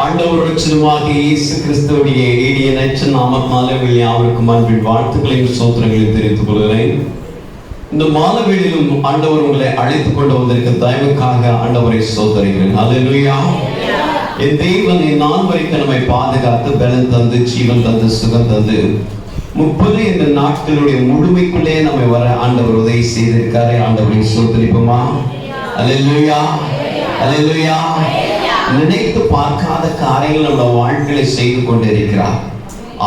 ஆண்டவர் ரட்சகருமாகிய இயேசு கிறிஸ்துவுடைய இனிய நற்செய்தி நாமத்தினாலே யாவருக்கும் அன்பின் வாழ்த்துக்களையும் ஸ்தோத்திரங்களையும் தெரிவித்துக் கொள்கிறேன். இந்த மாலைவேளையிலும் ஆண்டவர் உங்களை அழைத்துக் கொண்டு வந்திருக்க தயவுக்காக ஆண்டவரை ஸ்தோத்திரிக்கிறேன். அல்லேலூயா. என் தேவன் நான் வரைக்கும் நம்மை பாதுகாத்து பலன் தந்து ஜீவன் தந்து சுகம் தந்து 30 இந்த நாட்களுடைய முழுமைக்குள்ளே நம்மை வர ஆண்டவர் உதவி செய்திருக்காரு. ஆண்டவரை ஸ்தோத்திரிப்போமா? அல்லேலூயா, அல்லேலூயா. நினைத்து பார்க்காத காரியங்கள் நம்முடைய வாழ்க்கையை செய்து கொண்டிருக்கிறார்.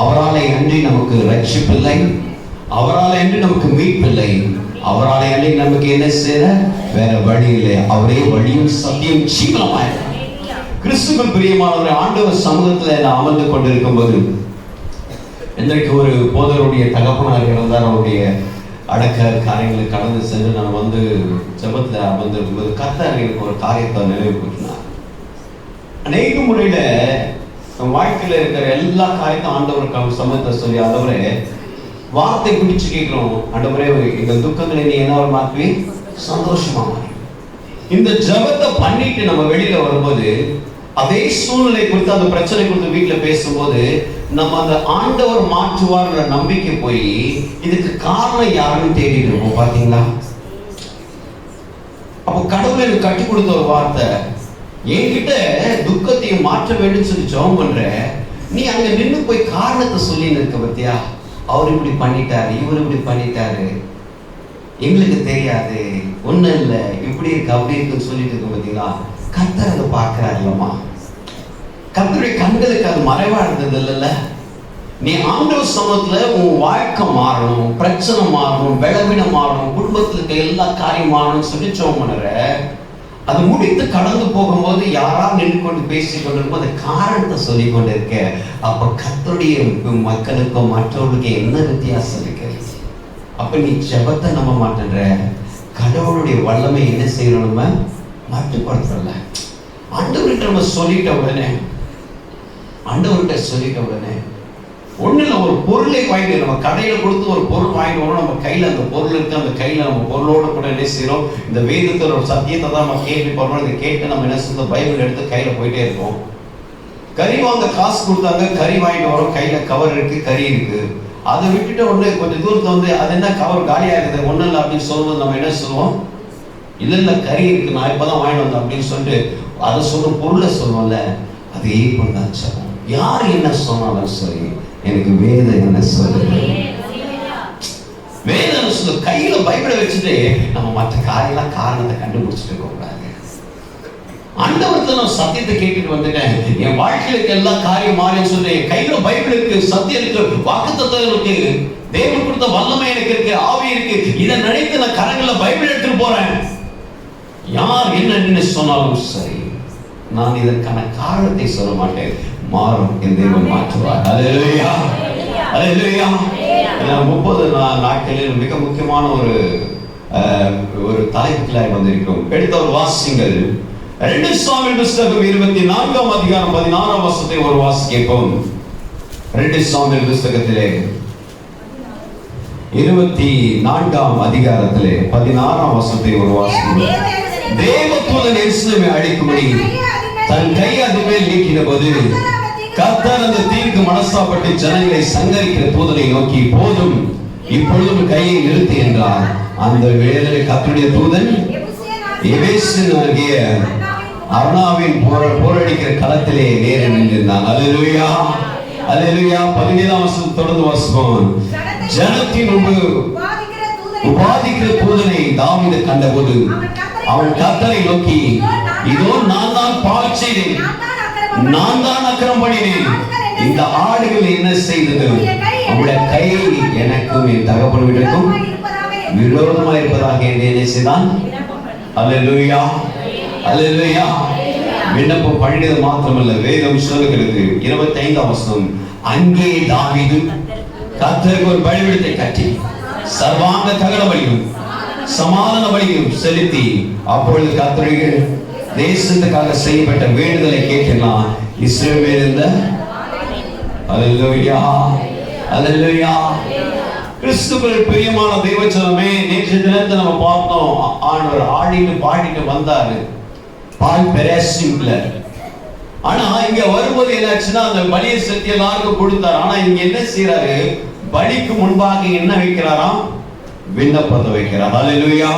அவரால் அன்றி நமக்கு ரட்சிப்பில்லை, அவரால் அன்றி நமக்கு மீட்பில்லை, அவரால் அன்றி நமக்கு என்ன செய்ய வேற வழி இல்லை. அவரே வழியும் சத்தியம் ஜீவனுமாய். கிறிஸ்துவுக்குள் பிரியமானவரை, ஆண்டவர் சமூகத்தில் நான் அமர்ந்து கொண்டிருக்கும் போது இன்றைக்கு ஒரு போதருடைய தகப்பனார் இருந்தார். அவருடைய அடக்க காரியங்களை கடந்து சென்று நான் வந்து ஜெபத்தில் அமர்ந்திருக்கும்போது கர்த்தர் எனக்கு ஒரு காரியத்தை நினைவுபடுத்தினார். அநேக முறையில வாழ்க்கையில இருக்கிற எல்லா காரியத்தையும் ஆண்டவருக்கு சமத்தை சொல்லி, ஆண்டவரே வார்த்தை பிடிச்சு கேட்கிறோம். ஆண்டவரே இந்த துக்கங்களை நீ என்ன மாற்றி சந்தோஷமா மாறி. இந்த ஜபத்தை பண்ணிட்டு நம்ம வெளியில வரும்போது அதே சூழ்நிலை குறித்து அந்த பிரச்சனை குறித்து வீட்டுல பேசும்போது நம்ம அந்த ஆண்டவர் மாற்றுவார்ன்ற நம்பிக்கை போய் இதுக்கு காரணம் யாருன்னு தேடிட்டு இருக்கோம். பாத்தீங்களா? அப்போ கடவுள் எனக்கு கற்றுக் கொடுத்த ஒரு வார்த்தை, என்கிட்ட துக்கத்தையும் மாற்ற வேண்டும் சொல்லி ஜெபம் பண்ற, நீ அங்க நின்று போய் காரணத்தை சொல்லி இருக்க பத்தியா? அவர் இப்படி பண்ணிட்டாரு, இவர் இப்படி பண்ணிட்டாரு, எங்களுக்கு தெரியாது, ஒண்ணும் இல்லை, இப்படி இருக்கு அப்படி இருக்குன்னு சொல்லிட்டு இருக்க பத்தீங்களா? கர்த்தர் அதை பார்க்கிறார் இல்லம்மா. கர்த்தருடைய கண்களுக்கு அது மறைவா இருந்தது இல்லைல்ல. நீ ஆண்டவர் சமூகத்துல உன் வாழ்க்கை மாறணும், பிரச்சனை மாறணும், பலவீனம் மாறணும், குடும்பத்துல இருக்க எல்லா காரியம் மாறணும்னு சொல்லி ஜெபம் பண்ணுற. அது முடித்து கடந்து போகும்போது யாரா நின்று கொண்டு பேசி கொண்டிருக்கும் அந்த காரணத்தை சொல்லி கொண்டு இருக்க. அப்ப கர்த்தருடைய மக்களுக்கும் மற்றவர்களுக்கும் என்ன வித்தியாசம் இருக்கு? அப்ப நீ ஜெபத்தை நம்ப மாட்டேன்ற, கடவுளுடைய வல்லமை என்ன செய்யணும்? நம்ம மட்டுப்படுத்தல. ஆண்டவர்கிட்ட நம்ம சொல்லிட்ட உடனே, ஆண்டவர்கிட்ட சொல்லிட்ட உடனே ஒண்ணு இல்லை, ஒரு பொருளை வாங்கிட்டு நம்ம கடையில கொடுத்து ஒரு பொருள் வாங்கிட்டு வரோம். நம்ம கையில அந்த பொருள் இருக்கு, அந்த கையில நம்ம பொருளோட கூட என்ன செய்யறோம்? இந்த வேதத்தோட ஒரு சத்தியத்தை தான் நம்ம கேள்வி பண்றோம். இதை கேட்டு நம்ம என்ன சொல்றோம்? பைபிள் எடுத்து கையில போயிட்டே இருக்கோம். கறி வாங்க காசு கொடுத்தாங்க, கறி வாங்கிட்டு வரோம், கையில கவர் இருக்கு, கறி இருக்கு. அதை விட்டுட்டு ஒண்ணு கொஞ்சம் தூரத்துல வந்து அது என்ன கவர் காலியா இருக்குது, ஒண்ணும் இல்லை அப்படின்னு சொல்லும்போது நம்ம என்ன சொல்லுவோம்? இல்ல கறி இருக்கு, நான் இப்பதான் வாங்கிட்டு வந்தேன் அப்படின்னு சொல்லிட்டு அதை சொல்லும் பொருளை சொல்லுவோம்ல. அதே பொருள் சொல்லுவோம். யார் என்ன சொன்னாலும் சரி, எனக்கு வேதம் என்ன சொல்லுது, வேதம் சொல்ல. கையில பைபிளை வச்சுட்டு நம்ம மற்ற காரியெல்லாம் காரணத்தை கண்டுபிடிச்சிட்டு இருக்க கூடாது. ஆண்டவர்கிட்ட நான் சத்தியத்தை கேட்டுட்டு வந்துட்டேன், என் வாழ்க்கையில எல்லா காரியம் மாறின்னு சொல்லி கையில பைபிள் இருக்கு, சத்தியம் இருக்கு, வாக்குத்தத்தம் இருக்கு, தேவன் கொடுத்த வல்லமை எனக்கு இருக்கு, ஆவி இருக்கு. இதை நினைத்து நான் கரங்கள்ல பைபிள் எடுத்துட்டு போறேன். யார் என்ன சொன்னாலும் சரி, நான் இதற்கான காரணத்தை சொல்ல மாட்டேன். மாறும், என் தேவன் மாற்றுவார். அல்லேலூயா, அல்லேலூயா. 30 நாட்களில் மிக முக்கியமான ஒரு தலைப்புக்குள்ளாய் வந்திருக்கிறோம். எடுத்த ஒரு வாசிங்கள் 2 சாமுவேல் புத்தகம் 24ஆம் அதிகாரம் 16ஆம் வசனத்தை ஒரு வாசிப்போம். 2 சாமுவேல் புத்தகத்திலே 24ஆம் அதிகாரத்திலே 16ஆம் வசனத்தை ஒரு வாசிப்போம். தேவதூதன் எருசலேமை அழிக்கும்படி தன் கையை அது மேல் நீக்கின போது கர்த்தர் அந்த தீர்க்கு மனஸ்தாபப்பட்டு ஜனங்களை சங்கரிக்கிற தூதனை நோக்கி, போதும், இப்பொழுதும் கையை நிறுத்து என்றார். அந்த வேளையிலே கர்த்தருடைய தூதன் எபேசினாகிய அர்னாவின் போரடிக்கிற களத்திலே நேர நின்றிருந்தான். அல்லேலூயா, அல்லேலூயா. 17ஆம் வசனம் தொடர்ந்து வாசிப்போம். ஜனத்தின் உபாதிக்கிற தூதனை தாவீது கண்டபோது அவன் கர்த்தரை நோக்கி, இதோ நான் தான் பாவம் செய்தேன், நான் தான் அக்கிரமம் பண்ணினேன், இந்த ஆடுகள் என்ன செய்தது? அவருடைய கை எனக்கும் என் தகப்பன் வீட்டுக்கும் விரோதமா இருப்பதாக என்ன செய்தான்? அல்லேலூயா, அல்லேலூயா. விண்ணப்பம் பண்ணியது மாத்திரமல்ல, வேதம் சொல்லுகிறது 25ஆம் வசனம், அங்கே தாவீது கர்த்தருக்கு ஒரு பலிபீடத்தை கட்டி சர்வாங்க தகன பலியும் சமாதான பலியும் செலுத்தி, அப்பொழுது கர்த்தருக்கு தேசத்துக்காக செய்யப்பட்ட வேண்டுதலை கேட்கலாம். இஸ்ரவேல் இருந்த அல்லேலூயா, அல்லேலூயா. கிறிஸ்துவுக்குள் பிரியமான தேவச்சனமே, நேற்று தினத்தை நம்ம பார்த்தோம். ஆண்டவர் ஆடிட்டு பாடிட்டு வந்தாரு. பால் பெரேசிம்ல ஆனா இங்க வரும்போது என்னாச்சுன்னா அந்த பலியை செலுத்தி எல்லாருக்கும் கொடுத்தாரு. ஆனா இங்க என்ன செய்யறாரு? பலிக்கு முன்பாக என்ன வைக்கிறாராம்? விண்ணப்பத்தை வைக்கிறார். ஹல்லேலூயா.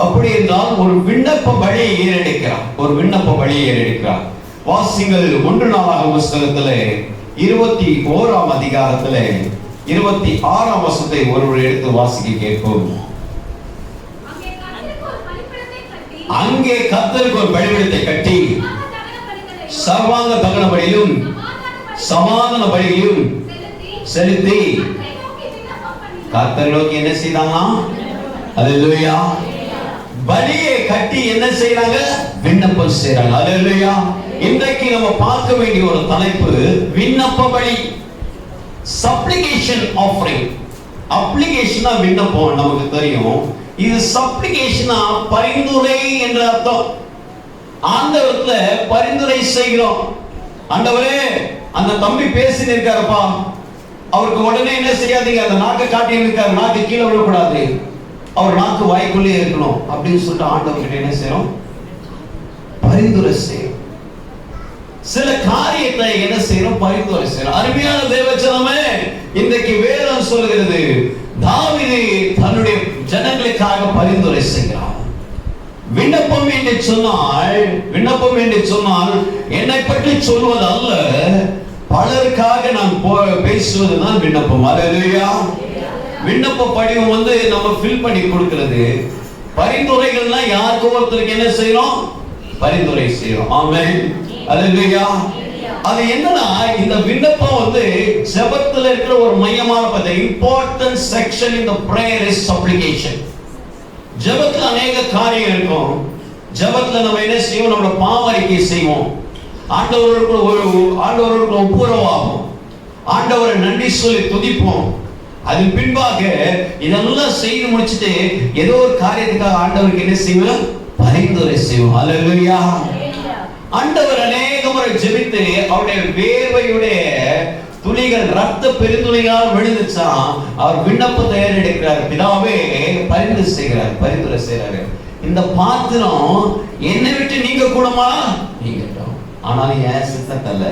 அப்படி என்றால் ஒரு விண்ணப்ப பலியை ஏறெடுக்கிறார். ஒரு விண்ணப்ப பலியை ஏறெடுக்கிறார். வாசிங்கள் 1 நாளாகமம் புத்தகத்திலே 21ஆம் அதிகாரத்திலே 26ஆம் வசனத்தை ஒருவர் எடுத்து வாசிக்க கேட்போம். அங்கே கர்த்தருக்கு ஒரு பலிபீடத்தை கட்டி சர்வாங்க தகன பலியிலும் சமாதான பலியிலும் செலுத்தி கர்த்தரை நோக்கி என்ன செய்தாங்க? ஹல்லேலூயா. பலியை கட்டி என்ன செய்றாங்க? விண்ணப்பம் செய்றாங்க. ஹல்லேலூயா. இன்றைக்கு நம்ம பார்க்க வேண்டிய ஒரு தலைப்பு விண்ணப்ப பலி, சப்ளிகேஷன் ஆஃபரிங். அப்ளிகேஷனா விண்ணப்பம் நமக்கு தெரியும். இது சப்ளிகேஷனா பரிந்துரை என்ற அர்த்தம். ஆண்டவர்ல பரிந்துரை செய்கிறோம். ஆண்டவரே, அந்த தம்பி பேசிட்டு இருக்காருப்பா, அவருக்கு உடனே என்ன செய்யாதீங்க, அந்த நாக்கை காட்டி இருக்காரு, நாக்கு கீழே விழக்கூடாது, அவர் நாக்கு வாய்க்குள்ளே இருக்கணும் அப்படின்னு சொல்லிட்டு ஆண்டவர்கிட்ட என்ன செய்யறோம்? பரிந்துரை செய்யறோம். சில காரியத்தை என்ன செய்யறோம்? பரிந்துரை செய்யறோம். அருமையான தேவச்சனமே, இன்றைக்கு வேதம் சொல்கிறது தாவீது தன்னுடைய ஜனங்களுக்காக பரிந்துரை செய்கிறார். விண்ணப்பம் என்று சொன்னால் என்னை பற்றி சொல்வது அல்ல, பலருக்காக நான் பேசுவதுதான் விண்ணப்பம். ஹல்லேலூயா. விண்ணப்ப படிவம் நம்ம ஃபில் பண்ணி கொடுக்கிறது. பரிந்துரைகள்னா யாருக்கு ஒருத்தருக்கு என்ன செய்யறோம்? பரிந்துரை செய்யறோம். ஆமென். ஹல்லேலூயா. அது என்னன்னா, இந்த விண்ணப்பம் ஜெபத்துல இருக்கிற ஒரு மையமான பகுதி. Important section in the prayer is supplication. ஜெபத்துல அநேக காரியம் இருக்கும். ஜெபத்துல நம்ம என்ன செய்வோம்? நம்மளோட பாவரிக்கை செய்வோம். ஆண்டவருக்கு ஒப்புரவாகும். ஆண்டவரை நன்றி சொல்லி துதிப்போம். அதன் பின்பாக இதெல்லாம் செய்து முடிச்சுட்டு ஏதோ ஒரு காரியத்துக்காக ஆண்டவருக்கு என்ன செய்வோம்? பரிந்துரை செய்வோம். ஹல்லேலூயா. ஆண்டவர் அநேக முறை ஜெபித்து அவருடைய வேர்வையுடைய துளிகள் ரத்த பெருந்துளிகளால் விழுந்துச்சா அவர் விண்ணப்பத்தை ஏறெடுக்கிறார். பிதாவே பரிந்துரை செய்கிறாரு. இந்த பாத்திரம் என்னை விட்டு நீங்க கூடமா? நீங்கட்டும். ஆனாலும் என் சித்தத்தல்ல.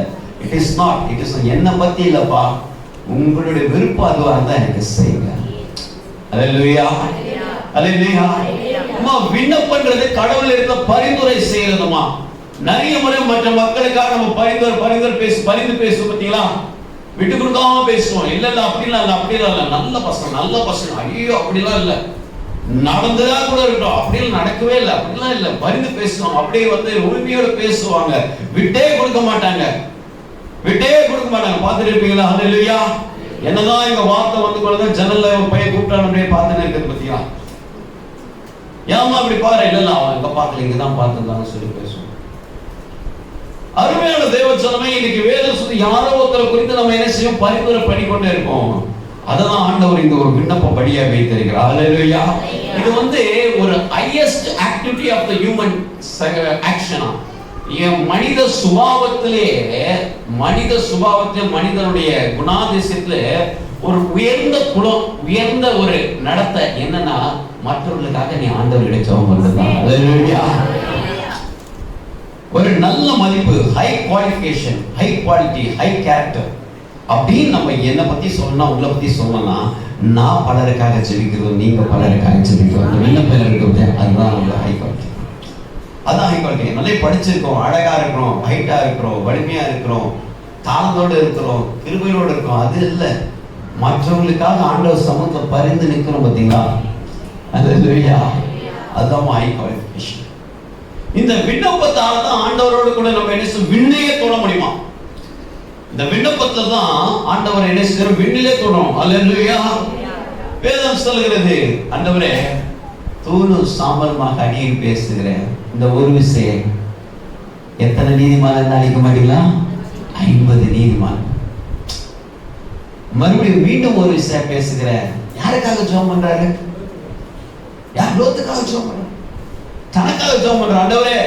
It is not, it is என்னை பத்தி இல்லப்பா, உங்களுடைய விருப்பம் அதுவா இருந்தா எனக்கு செய்யுங்க. ஹல்லேலூயா. ஹல்லேலூயா. விண்ணப்பன்றது கடவுள் இருக்க பரிந்துரை செய்யறதுமா. நிறைய முறை மற்ற மக்களுக்காக நம்ம பரிந்து பேசுவோம். பார்த்தீங்களா? விட்டு கொடுக்காம பேசுவோம். இல்ல அப்படிலாம் இல்ல, நல்ல பசங்க ஐயோ அப்படிலாம் இல்ல, நடந்ததா கூட இருக்கட்டும், அப்படிலாம் நடக்கவே இல்லை, அப்படிலாம் இல்ல, பரிந்து பேசுவாங்க. அப்படியே உரிமையோட பேசுவாங்க. விட்டே கொடுக்க மாட்டாங்க. பார்த்துட்டு இருப்பீங்களா? ஹல்லேலூயா. என்னதான் இங்க வார்த்தை கூட ஜன்னல்ல பையன் கூப்பிட்டான் அப்படியே பார்த்துன்னு இருக்கிறது. பத்தியா? ஏமா அப்படி பாரு? இல்ல அவன் எங்க பார்க்கல, இங்கதான் பார்த்துருந்தான்னு சொல்லி பேசுவோம். அருமையான தேவச்சனமே, இன்னைக்கு வேதம் சொல்லி யாரோ ஒருத்தரை குறித்து நம்ம என்ன செய்யும்? பரிந்துரை பண்ணிக்கொண்டே இருக்கோம். அதெல்லாம் ஆண்டவர் இங்க ஒரு விண்ணப்ப படியா வைத்திருக்கிறார். ஹல்லேலூயா. இது ஒரு highest activity of the human ஆக்ஷனா. மனித சுபாவத்திலே மனிதனுடைய குணாதிசயத்திலே ஒரு உயர்ந்த குணம், உயர்ந்த ஒரு நடத்தை என்னன்னா, மற்றவர்களுக்காக நீ ஆண்டவரிடம் ஜெபம் பண்றதுதான். ஹல்லேலூயா. ஒரு நல்ல மதிப்பு, high qualification, high quality, high character அப்படின்னு நம்ம என்னை பத்தி சொன்னா, உங்களை பத்தி சொன்னா, நான் பலருக்காக ஜெபிக்கிறோம், நீங்க பலருக்காக ஜெபிக்கிறோம். அந்த விண்ணப்பம் இருக்கிறது அதுதான் நம்ம ஹை குவாலிட்டி. அதான் ஹை குவாலிட்டி. நல்லா படிச்சிருக்கோம், அழகா இருக்கிறோம், ஹைட்டா இருக்கிறோம், வலிமையா இருக்கிறோம், தாளத்தோடு இருக்கிறோம், கிருபையோடு இருக்கிறோம், அது இல்லை. மற்றவங்களுக்காக ஆண்டவர் சமூகத்தில் பரிந்து நிற்கிறோம். பார்த்தீங்களா? ஹல்லேலூயா. அதுதான் ஹை குவாலிஃபிகேஷன். இந்த விண்ணப்பத்தால தான் ஆண்டவரோடு கூட நம்ம என்ன விண்ணையே தொட முடியுமா? இந்த விண்ணப்பத்துல தான் ஆண்டவர் என்ன செய்யறோம்? விண்ணிலே தொடரும். ஹல்லேலூயா. வேதம் சொல்கிறது, ஆண்டவரே தூளும் சாம்பலுமாக அடியில் பேசுகிறேன், இந்த ஒரு விஷயம் எத்தனை நீதிமான் அழிக்க மாட்டீங்களா? 50 நீதிமான். மறுபடியும் மீண்டும் ஒரு விஷயம் பேசுகிறேன். யாருக்காக ஜெபம் பண்றாரு? யார் லோத்துக்காக ஜெபம் பண்றாரு? தனக்காக ஜெபம் பண்ற. ஆண்டவரே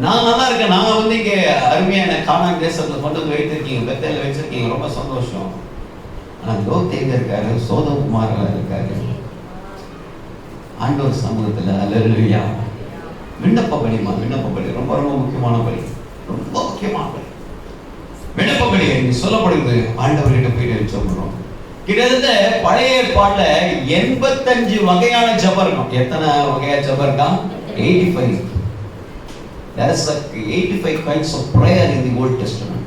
நான் நல்லா இருக்கேன், நான் இங்க அருமையான கானான் தேசத்துல கொண்டு வந்து வைத்திருக்கீங்க, பெத்தேல வச்சிருக்கீங்க, ரொம்ப சந்தோஷம். ஆனா லோத் எங்க இருக்காரு? சோதோம் குமாரா இருக்காரு ஆண்டவர் சமூகத்துல. ஹல்லேலூயா. விண்ணப்ப படி ரொம்ப ரொம்ப முக்கியமான படி. ரொம்ப முக்கியமானது. விண்ணப்பப்படி சொல்லப்படுது, ஆண்டவர்கிட்ட போயிட்டு சொல்றோம். கிட்டத்தட்ட பழைய ஏற்பாட்டுல 85 வகையான ஜெபம் இருக்கும். எத்தனை வகையான ஜெபம் இருக்கா? 85. There is 85 kinds of prayer in the Old Testament.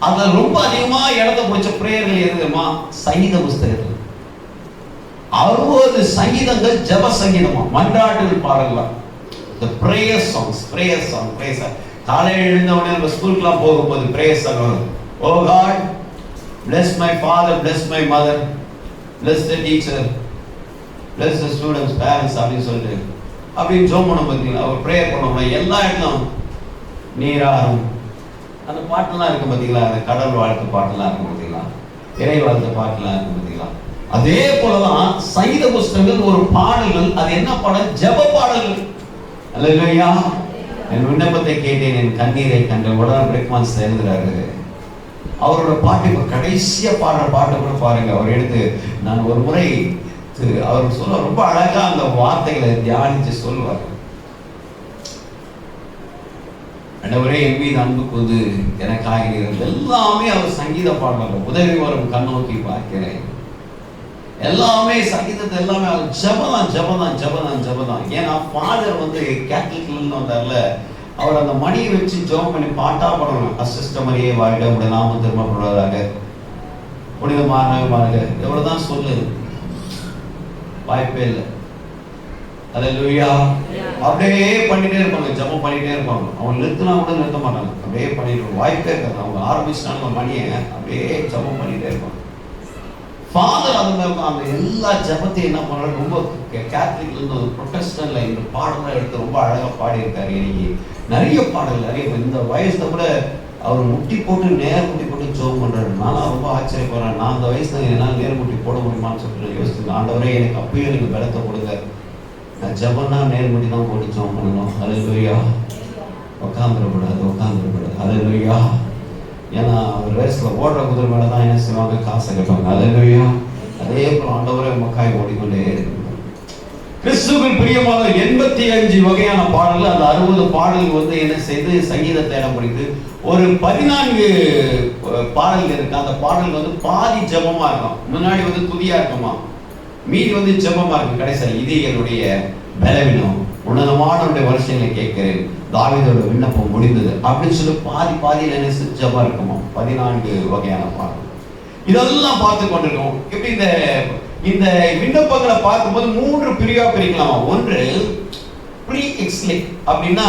அதுல ரொம்ப அதிகமா இடத்தை பிடிச்ச பிரேயர்கள் எது தெரியுமா? சங்கீத புஸ்தகத்தில் 60 சங்கீதங்கள் ஜெப சங்கீதமா, மன்றாட்டுகள் பாடலாம். The prayer songs, prayer song. காலையில் எழுந்த உடனே நம்ம ஸ்கூலுக்குலாம் போகும்போது prayer song. Oh God, bless my father, bless my mother, bless the teacher, bless the students, parents அப்படின்னு சொல்லிட்டு அப்படின்னு ஜோம் பண்ண பார்த்தீங்களா? ஒரு ப்ரேயர் பண்ணுவோம். எல்லா இடத்தும் நீராறும் அந்த பாட்டெல்லாம் இருக்கு பார்த்தீங்களா? அந்த கடவுள் வாழ்த்து பாட்டெல்லாம் இருக்கு பார்த்தீங்களா? இறை வாழ்த்து பாட்டெல்லாம் இருக்கு பார்த்தீங்களா? அதே போலதான் சங்கீத புஸ்தகங்கள் ஒரு பாடல்கள். அது என்ன பாடல்? ஜெப பாடல்கள். அல்லேலூயா. என் விண்ணப்பத்தை கேட்டேன், என் கண்ணீரை கண்ட உடனே பிரேக்மான்ஸ் எழுதுறாரு. அவரோட பாட்டு இப்ப கடைசியா பாடுற பாட்டை கூட பாருங்க. அவர் எடுத்து நான் ஒரு முறை அவர் சொல்ல ரொம்ப அழகா அந்த வார்த்தைகளை தியானிச்சு சொல்லுவார். ஆண்டவரே, என் மீது அன்பு கொண்டு எனக்காக எல்லாமே அவர் சங்கீத பாடல்கள். உதவி வரும் கண்ணோக்கி பார்க்கிறேன் எல்லாமே சங்கீதத்தை எல்லாமே அவர் ஜபதான். ஏன்னா ஃபாதர் வந்து கேத்தலிக்ல வந்தார்ல, அவர் அந்த மணியை வச்சு ஜெபம் பண்ணி பாட்டா பாடணும். அசிஸ்ட மரியே வாழ்க, உடைய நாமம் திரும்பப்படுவதாக, புனிதமாக எவ்வளவுதான் சொல்லு, வாய்ப்பே இல்லை. அல்லேலூயா. அப்படியே பண்ணிட்டே இருப்பாங்க, ஜெபம் பண்ணிட்டே இருப்பாங்க. அவங்க நிறுத்தினா கூட நிறுத்த மாட்டாங்க, அப்படியே பண்ணிட்டு வாய்ப்பே இருக்காது. அவங்க ஆரம்பிச்சிட்டாங்க மணியை, அப்படியே ஜெபம் பண்ணிட்டே இருப்பாங்க. ஃபாதர் அந்த எல்லா ஜெபத்தையும் என்ன பண்றாரு, ரொம்ப கேத்தலிக்ல இருந்து ஒரு ப்ரொட்டஸ்டன்ட்ல இந்த பாடலாம் எடுத்து ரொம்ப அழகா பாடியிருக்காரு. இன்னைக்கு நிறைய பாடல், நிறைய இந்த வயசுல கூட அவர் முட்டி போட்டு ஜெபம் பண்றாரு. நானும் ரொம்ப ஆச்சரியப்படுறேன். நான் அந்த வயசுல என்னால் நேர் முட்டி போட முடியுமான்னு சொல்லிட்டு யோசிச்சுங்க. ஆண்டவரே, எனக்கு அப்பயும் எனக்கு பலத்தை கொடுங்க. நான் ஜெபம்னா நேர் முட்டி தான் போட்டு ஜெபம் பண்ணணும். அல்லேலூயா. உட்காந்துடக்கூடாது. அல்லேலூயா. ஏன்னா அவர் ரேஸ்ல ஓடுற குதிரை மேல தான் என்ன செய்வாங்க, காசை கட்டுவாங்க. அல்லேலூயா. அதே போல ஆண்டவரே உமக்காய் ஓடிக்கொண்டே இருக்கு. கிறிஸ்துவின் பிரியமான 85 வகையான பாடல்கள். அந்த 60 பாடல்கள் வந்து என்ன செய்து சங்கீதத்தை இடம் பிடித்து ஒரு 14 பாடல்கள் இருக்கு. அந்த பாடல் வந்து பாதி ஜெபமா இருக்கும், முன்னாடி வந்து துதியா இருக்குமா, மீதி வந்து ஜெபமா இருக்கும். கடைசியில் இது என்னுடைய பலவீனம், உன்னதமானவருடைய வருஷங்களை கேட்கிறேன், தாவீதோட விண்ணப்பம் முடிந்தது அப்படின்னு சொல்லி பாதியில என்ன ஜெபம் இருக்குமா. 14 வகையான பாடல். இதெல்லாம் பார்த்து கொண்டிருக்கோம். எப்படி இந்த விண்ணப்பங்களை பார்க்கும்போது 3 பிரிவா பிரிக்கலாம். ஒன்று ப்ரீ எக்ஸ்லிக், அப்படின்னா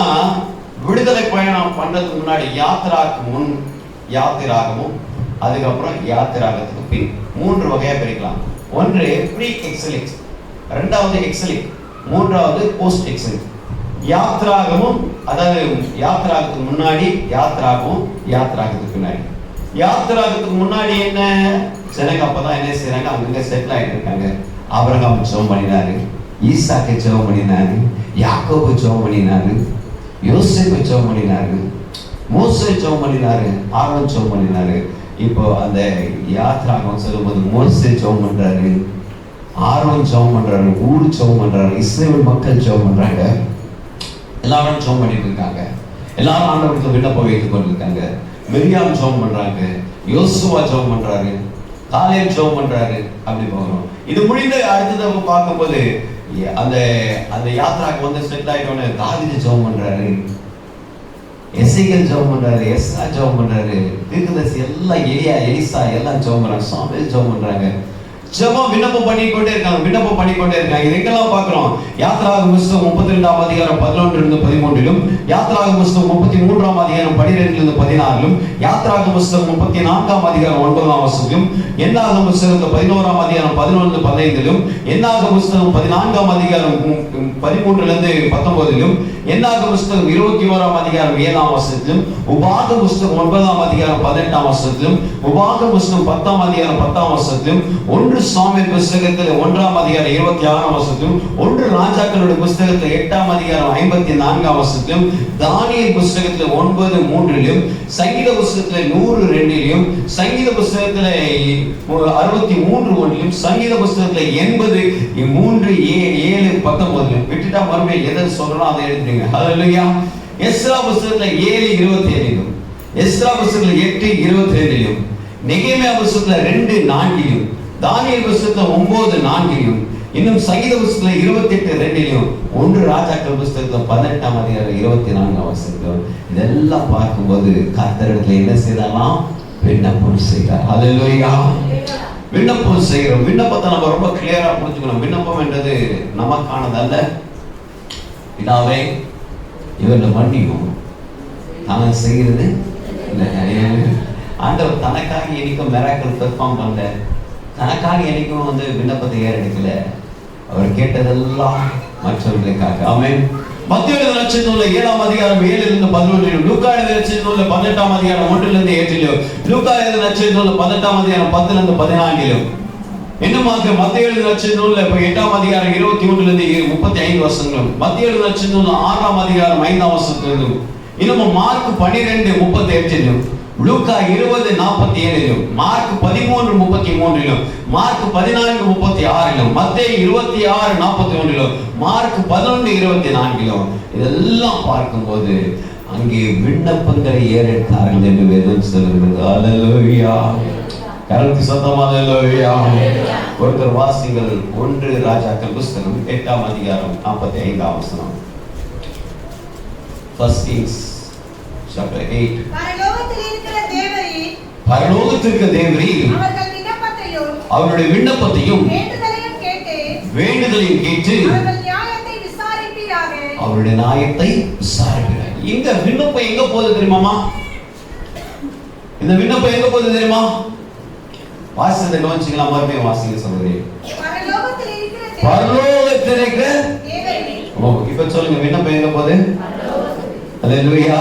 விடுதலை பயணம் பண்றதுக்கு முன்னாடி, யாத்திராக்கு முன் யாத்திராகவும் அதுக்கப்புறம் யாத்திராகத்துக்கு பின் 3 வகையா பிரிக்கலாம். ஒன்று ப்ரீ எக்ஸ்லிக், ரெண்டாவது எக்ஸ்லிக், மூன்றாவது போஸ்ட் எக்ஸ்லிக். யாத்திராகமும் அதாவது யாத்திராகத்துக்கு முன்னாடி, யாத்திராகவும் யாத்திராகத்துக்கு பின்னாடி. யாத்திராகத்துக்கு முன்னாடி என்ன ஜனங்க அப்பதான் என்ன செய்யறாங்க, அங்கங்க செட்டில் ஆயிட்டு இருக்காங்க. ஆபிரகாம் ஜெபம் பண்ணினாரு, ஈசாக்கு ஜெபம் பண்ணினாரு, யாக்கோபு ஜெபம் பண்ணினாரு, யோசேப்பு ஜெபம் பண்ணினாரு, மோசே ஜெபம் பண்ணினாரு, ஆரோன் ஜெபம் பண்ணினாரு. இப்போ அந்த யாத்திராகம் சொல்லும்போது மோசே ஜெபம் பண்றாரு, ஆரோன் ஜெபம் பண்றாரு, ஊர் ஜெபம் பண்றாரு, இஸ்ரவேல் மக்கள் ஜெபம் பண்றாங்க. எல்லாரும் ஜெபம் பண்ணிட்டு இருக்காங்க. எல்லாரும் ஆண்டவருக்கு விண்ணப்பம் வைத்துக் கொண்டிருக்காங்க. மிரியாம் ஜெபம் பண்றாங்க, யோசுவா ஜெபம் பண்றாரு, காலேப் ஜெபம் பண்றாரு. அப்படி போகிறோம். இது முடிந்து அடுத்தது பார்க்கும்போது அந்த யாத்திராக்கு வந்து செட்டில் ஆயிட்டோன்னு தாவீது ஜெபம் பண்றாரு, எசேக்கியேல் ஜெபம் பண்றாரு, எஸ்ரா ஜெபம் பண்றாரு, தீர்க்கதரிசி எல்லாம் எலிசா எல்லாம் ஜெபம் பண்றாங்க, சாமுவேல் ஜெபம் பண்றாங்க. ஜெபம் விண்ணப்பம் பண்ணிக்கொண்டே இருக்காங்க. இது எங்கெல்லாம் பார்க்கிறோம்? யாத்திராகம புஸ்தகம் 32ஆம் அதிகாரம் 11 இருந்து 13லும், யாத்திராகம புஸ்தகம் 33ஆம் அதிகாரம் 12 இருந்து 16லும், யாத்திராகம புஸ்தகம் 34ஆம் அதிகாரம் 9ஆம் வசனத்திலும், என்னாகம புஸ்தகம் 11ஆம் அதிகாரம் 11 15லும், என்னாகம புஸ்தகம் 14ஆம் அதிகாரம் 13 இருந்து 19லும், என்னாகம புஸ்தகம் 21ஆம் அதிகாரம் 7ஆம் வசனத்திலும், உபாகம புஸ்தகம் 9ஆம் அதிகாரம் 18ஆம் வசனத்திலும், உபாகம புஸ்தகம் 10ஆம் அதிகாரம் 10ஆம் வசனத்திலும், 1 சாமுவேல் புஸ்தகத்தில் 1ஆம் அதிகாரம் 26ஆம் வசனத்திலும், 1 ராஜாக்களுடைய புஸ்தகத்தில் 8ஆம் அதிகாரம் 54ஆம் வசனத்திலும், தானியேல் புஸ்தகத்தில் 9:3லும், சங்கீத புஸ்தகத்தில் 100:2லும், சங்கீத புஸ்தகத்தில் 63:1லும், சங்கீத புஸ்தகத்தில் 83:7-19லும். விட்டுட்டா மறுபடியும் எதை சொல்றோம் அதை எழுதுறீங்க. ஹல்லேலூயா. எஸ்ரா புஸ்தகத்துல 7:27, எஸ்ரா புஸ்தகத்துல 8:22, நெகேமியா புஸ்தகத்துல 2:4, தானியேல் புஸ்தகத்துல 9:4, இன்னும் சங்கீத புஸ்தகத்துல 28:2, 1 ராஜாக்கள் புஸ்தகத்துல 18ஆம் அதிகாரம் 24ஆம் வசனம். இதெல்லாம் பார்க்கும்போது கர்த்தரிடத்துல என்ன செய்யலாம்? விண்ணப்பம் செய்தார். ஹல்லேலூயா. விண்ணப்பம் செய்கிறோம். விண்ணப்பத்தை நம்ம ரொம்ப கிளியரா புரிஞ்சுக்கணும். விண்ணப்பம் என்றது நமக்கானது அல்ல. இதாவே இவன் மன்னியும் அவன் செய்கிறது ஆண்டவர் தனக்காக என்னைக்கும் மிராக்கிள் பெர்ஃபார்ம் பண்ணல, தனக்காக என்னைக்கும் விண்ணப்பத்தை ஏறெடுக்கல. அவர் கேட்டதெல்லாம் மற்றவர்களுக்காக. ஆமென். மத்திய எழுதின நற்செய்தியில 7ஆம் அதிகாரம் 7-11, லூக்கா எழுதின நற்செய்தியில 18ஆம் அதிகாரம் 1-7, லூக்கா எழுதின நற்செய்தியில 18ஆம் அதிகாரம் 10-14, இன்னுமாக மத்திய எழுதின நற்செய்தியில 8ஆம் அதிகாரம் 21-35 வசனங்களும், மத்திய எழுதின நற்செய்தியில 6ஆம் அதிகாரம் 5ஆம் வசனத்திலும், இன்னும் மார்க் 12:38, லூக்கா 20:47, மார்க் 13:33, மார்க் 14:36, மத்தேயு 26:41, மார்க் 11:24, இதெல்லாம் பார்க்கும்போது அங்கே விண்ணப்பங்களை ஏறெடுத்தார்கள் என்று வேதம் சொல்கிறது. அல்லேலூயா. கரத்து சத்தம் அல்லேலூயா. ஒருத்தர் வாசிங்கள் 1 ராஜாக்கள் புஸ்தகம் 8ஆம் அதிகாரம் 45ஆம் வசனம். First Kings chapter 8. பரலோகத்திற்கு தேவரீர் அவருடைய விண்ணப்பத்தையும் வேண்டுதலையும் கேட்டு அவருடைய நியாயத்தை விசாரிக்கிறார். இந்த விண்ணப்பம் எங்க போகுது தெரியுமாமா? இந்த விண்ணப்பம் எங்க போகுது தெரியுமா? வாசிச்சதை கவனிச்சீங்களா? மறுபடியும் வாசிங்க சொல்றேன். பரலோகத்தில் இருக்கிற இப்ப சொல்லுங்க, விண்ணப்பம் எங்க போகுது? அல்லேலூயா.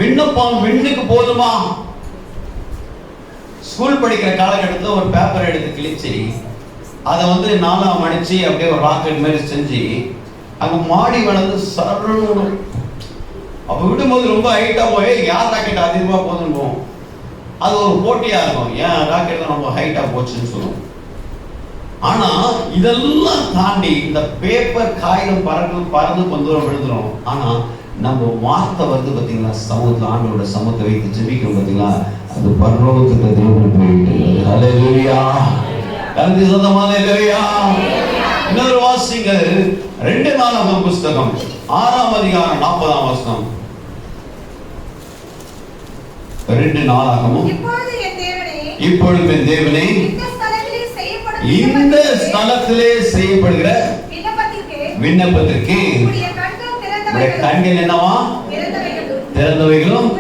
விண்ணப்பம் விண்ணுக்கு போதுமா? ஸ்கூல் படிக்கிற காலகட்டத்தில் ஒரு பேப்பர் எடுத்து கிழிச்சு அதை 4ஆ மடிச்சு அப்படியே ஒரு ராக்கெட் மாதிரி செஞ்சு அங்க மாடி வளர்ந்து சரணும். அப்ப விடும்போது ரொம்ப ஹைட்டா போய் யார் ராக்கெட் அதிகமா போதுன்னு போகும். அது ஒரு போட்டியா இருக்கும், ஏன் ராக்கெட் தான் ரொம்ப ஹைட்டா போச்சுன்னு சொல்லுவோம். ஆனா இதெல்லாம் தாண்டி இந்த பேப்பர் காகிதம் பறந்து கொஞ்சம் விழுந்துரும். ஆனா நம்ம வார்த்தை வருது பார்த்தீங்களா, சமூகத்தில் ஆண்டவரோட சமூகத்தை வைத்து ஜெபிக்கிறோம் பார்த்தீங்களா, அது பரலோகத்துக்கு தேவன் போயிட்டு. ஹல்லேலூயா. கரந்து சத்தமா ஹல்லேலூயா. இன்னொரு வாசிங்க 2 நாளாகமம் புஸ்தகம் 6ஆம் அதிகாரம் 40ஆம் வசனம். 2 நாளாகமம். இப்பொழுது என் தேவனே இந்த ஸ்தலத்திலே செய்யப்படுகிற விண்ணப்பத்திற்கு கண்கள் என்னவா? திறந்தவைகளும்.